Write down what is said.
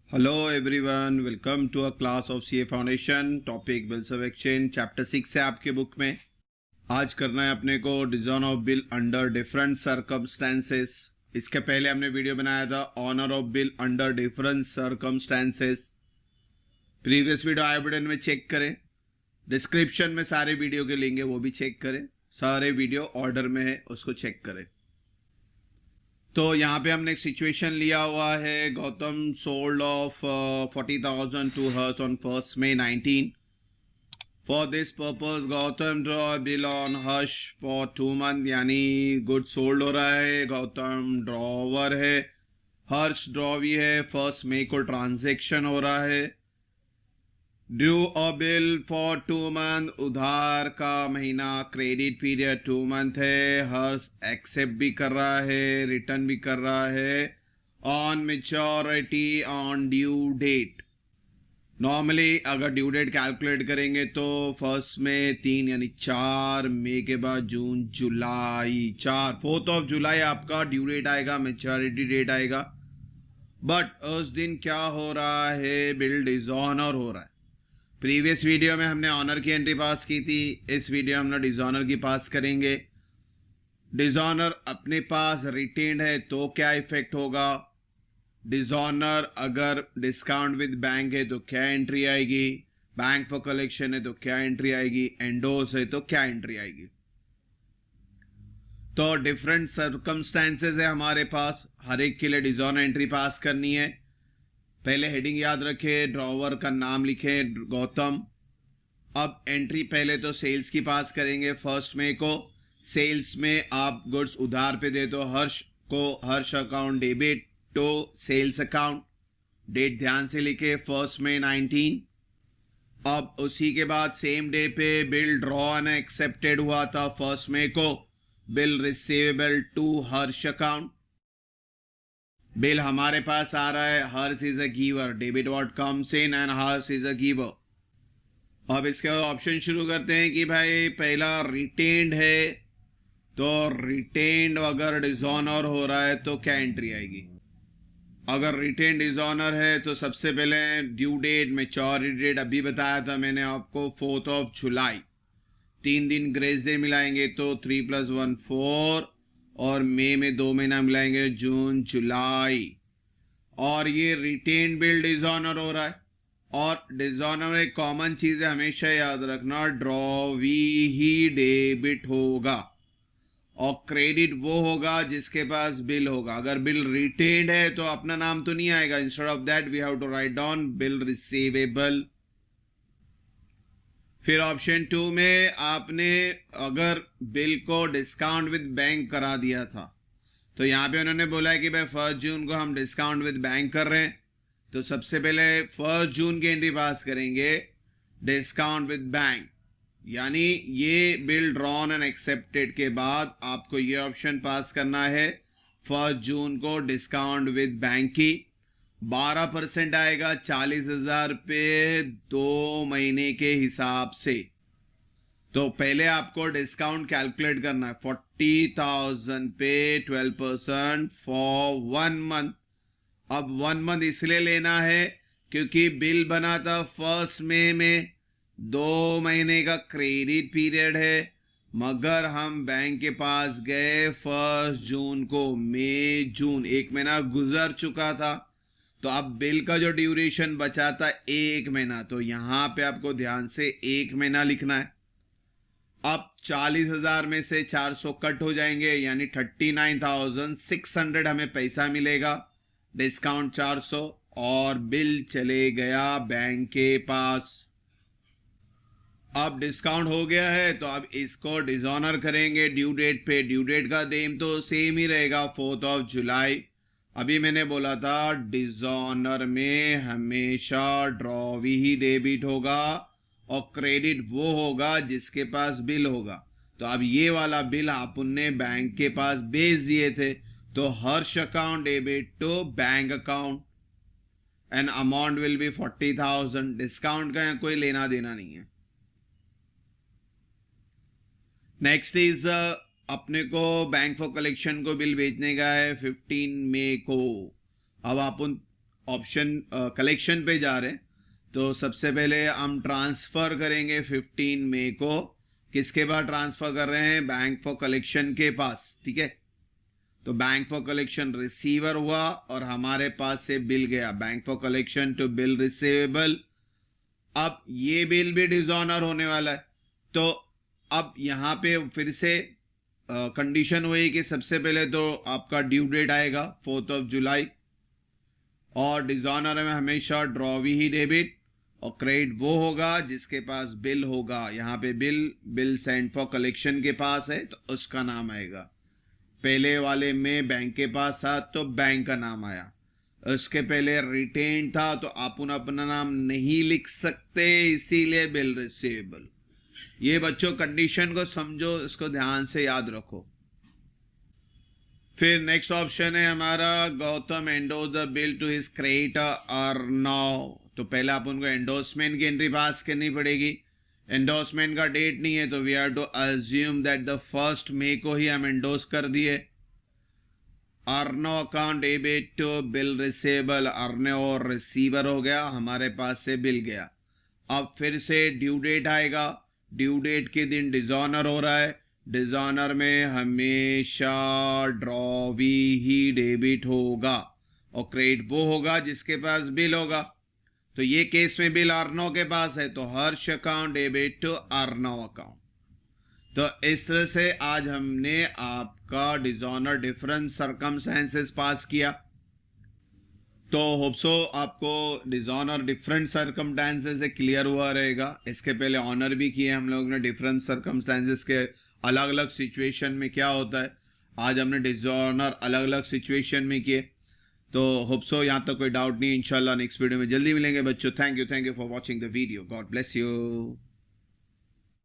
Hello everyone, welcome to a class of CA Foundation. Topic Bills of Exchange, Chapter 6 है आपके book में. आज करना है अपने को dishonour of bill under different circumstances. इसके पहले हमने वीडियो बनाया था honour of bill under different circumstances. Previous video I button में चेक करें, डिस्क्रिप्शन में सारे वीडियो के लिंक है, वो भी चेक करें. सारे वीडियो ऑर्डर में है, उसको चेक करें. तो यहाँ पे हमने एक सिचुएशन लिया हुआ है. Gautam sold of 40,000 to Harsh on 1st May 19. For this purpose Gautam draw bill on Harsh for 2 months, यानी गुड सोल्ड हो रहा है. गौतम ड्रॉवर है, हर्ष ड्रॉ भी है. 1st May को ट्रांजेक्शन हो रहा है. Due a bill for 2 months, उधार का महीना, क्रेडिट पीरियड 2 months है. हर्ष एक्सेप्ट भी कर रहा है, रिटर्न भी कर रहा है. On maturity on due date. Normally अगर ड्यू डेट कैलकुलेट करेंगे तो 1st में 3 यानी 4 मई के बाद जून जुलाई 4 जुलाई आपका ड्यू डेट आएगा, मैच्योरिटी डेट आएगा. बट उस दिन क्या हो रहा है, बिल डिसऑनर हो रहा है. प्रीवियस वीडियो में हमने ऑनर की एंट्री पास की थी, इस वीडियो में हम डिसऑनर की पास करेंगे. डिसऑनर अपने पास रिटेन्ड है तो क्या इफेक्ट होगा, डिसऑनर अगर डिस्काउंट विद बैंक है तो क्या एंट्री आएगी, बैंक फॉर कलेक्शन है तो क्या एंट्री आएगी, एंडोस है तो क्या एंट्री आएगी. तो डिफरेंट सर्कमस्टेंसेस है हमारे पास, हर एक के लिए डिसऑनर एंट्री पास करनी है. पहले हेडिंग याद रखें, ड्रॉवर का नाम लिखें गौतम. अब एंट्री पहले तो सेल्स की पास करेंगे 1st May को. सेल्स में आप गुड्स उधार पे दे तो हर्ष को Harsh account debit to sales account. Date ध्यान से लिखे 1st May 19. अब उसी के बाद सेम डे पे बिल ड्रॉ एंड एक्सेप्टेड हुआ था 1st May को. Bill receivable to Harsh account. Bill हमारे पास आ रहा है, Harsh is a giver, debit what comes in and Harsh is a giver. अब इसके बाद ऑप्शन शुरू करते हैं कि भाई पहला रिटेन्ड है, तो रिटेन्ड अगर डिसऑनर हो रहा है तो क्या एंट्री आएगी. अगर रिटेन्ड डिसऑनर है तो सबसे पहले ड्यू डेट, मैच्योरिटी डेट अभी बताया था मैंने आपको 4th जुलाई. 3 दिन ग्रेस डे मिलाएंगे तो 3 + 1 4, और मई में 2 महीना मिलाएंगे जून जुलाई. और ये रिटेन बिल डिसऑनर हो रहा है. और डिसऑनर एक कॉमन चीज है, हमेशा याद रखना, ड्रॉवी ही डेबिट होगा और क्रेडिट वो होगा जिसके पास बिल होगा. अगर बिल रिटेन्ड है तो अपना नाम तो नहीं आएगा. Instead of that we have to write down bill receivable. फिर ऑप्शन 2 में आपने अगर बिल को डिस्काउंट विद बैंक करा दिया था, तो यहाँ पे उन्होंने बोला है कि भाई 1 जून को हम डिस्काउंट विद बैंक कर रहे हैं, तो सबसे पहले 1 जून की एंट्री पास करेंगे डिस्काउंट विद बैंक. यानी ये बिल ड्रॉन एंड एक्सेप्टेड के बाद आपको ये ऑप्शन पास करना है 1 जून को डिस्काउंट विद बैंक की. 12% आएगा 40,000 पे 2 महीने के हिसाब से. तो पहले आपको डिस्काउंट कैलकुलेट करना है. 40,000 पे 12% फॉर 1 month. अब 1 month इसलिए लेना है क्योंकि बिल बना था 1st May में, 2 महीने का क्रेडिट पीरियड है. मगर हम बैंक के पास गए 1 जून को, मई जून 1 महीना गुजर चुका था, तो अब बिल का जो ड्यूरेशन बचा था 1 महीना, तो यहां पे आपको ध्यान से 1 महीना लिखना है. अब 40,000 में से 400 कट हो जाएंगे, यानी 39,600 हमें पैसा मिलेगा. डिस्काउंट 400 और बिल चले गया बैंक के पास. अब डिस्काउंट हो गया है तो अब इसको डिसऑनर करेंगे ड्यू डेट पे. ड्यू डेट का डेम तो सेम ही रहेगा 4th जुलाई. अभी मैंने बोला था डिसऑनर में हमेशा ड्रॉवी ही डेबिट होगा और क्रेडिट वो होगा जिसके पास बिल होगा. तो अब ये वाला बिल आपने बैंक के पास भेज दिए थे, तो Harsh account debit to bank account and amount will be 40,000. Discount का कोई लेना देना नहीं है. नेक्स्ट इज अपने को बैंक फॉर कलेक्शन को बिल भेजने का है 15 मई को। अब आप उन ऑप्शन कलेक्शन पे जा रहे हैं, तो सबसे पहले हम ट्रांसफ़र करेंगे 15 मई को। किसके पास ट्रांसफ़र कर रहे हैं? बैंक फॉर कलेक्शन के पास, ठीक है। तो बैंक फॉर कलेक्शन रिसीवर हुआ और हमारे पास से बिल गया, bank for collection to bill receivable. अब ये बिल भी डिसऑनर होने वाला है, तो अब यहाँ पे फिर से कंडीशन हुई कि सबसे पहले तो आपका ड्यू डेट आएगा 4 जुलाई, और डिसऑनर में हमेशा ड्रॉवी ही डेबिट, और क्रेडिट वो होगा जिसके पास बिल होगा। यहाँ पे बिल सेंड फॉर कलेक्शन के पास है तो उसका नाम आएगा। पहले वाले में बैंक के पास था तो बैंक का नाम आया, उसके पहले रिटेन था तो आप अपना नाम नहीं लिख सकते, इसीलिए बिल रिसीवेबल। ये बच्चों कंडीशन को समझो, इसको ध्यान से याद रखो। फिर नेक्स्ट ऑप्शन है हमारा, Gautam endorse the bill to his creditor Arnav. तो पहले आप उनको एंडोर्समेंट की एंट्री पास करनी पड़ेगी। एंडोर्समेंट का डेट नहीं है तो we are to assume that the 1 मई को ही हम एंडोर्स कर दिए। Arnav account debit to bill receivable, Arnav और रिसीवर हो गया, हमारे पास से बिल गया। अब फिर से ड्यू डेट आएगा, ड्यू डेट के दिन डिसऑनर हो रहा है, डिसऑनर में हमेशा ड्रॉवी ही डेबिट होगा और क्रेडिट वो होगा जिसके पास बिल होगा। तो ये केस में बिल अर्नव के पास है तो Harsh account debit to Arnav account. तो इस तरह से आज हमने आपका डिसऑनर डिफरेंट सर्कमस्टेंसेस पास किया। तो होप सो आपको डिसऑनर डिफरेंट सर्कमस्टेंसेस से क्लियर हुआ रहेगा। इसके पहले ऑनर भी किए हम लोग ने, डिफरेंट सर्कमस्टेंसेस के अलग अलग सिचुएशन में क्या होता है। आज हमने डिसऑनर अलग अलग सिचुएशन में किए। तो होप सो यहाँ तक कोई डाउट नहीं। इंशाल्लाह नेक्स्ट वीडियो में जल्दी मिलेंगे बच्चों। Thank you for watching the video. God bless you.